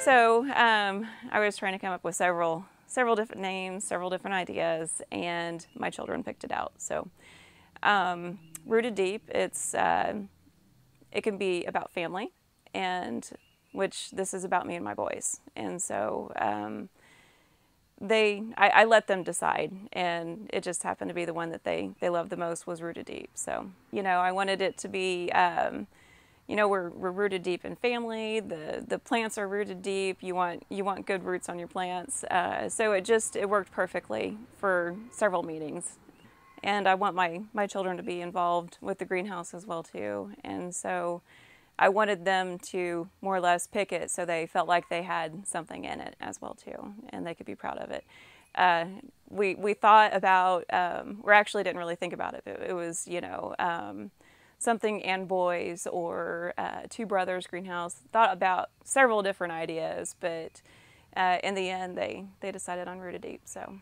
So I was trying to come up with several different names, several different ideas, and my children picked it out. So Rooted Deep, it can be about family, and which this is about me and my boys. And so I let them decide, and it just happened to be the one that they loved the most was Rooted Deep. So, I wanted it to be, we're rooted deep in family. The plants are rooted deep. You want good roots on your plants. So it worked perfectly for several meetings. And I want my children to be involved with the greenhouse as well too. And so I wanted them to more or less pick it so they felt like they had something in it as well too, and they could be proud of it. We thought about, we actually didn't really think about it. It was, something and boys or Two Brothers Greenhouse. Thought about several different ideas, but in the end they decided on Rooted Deep. So.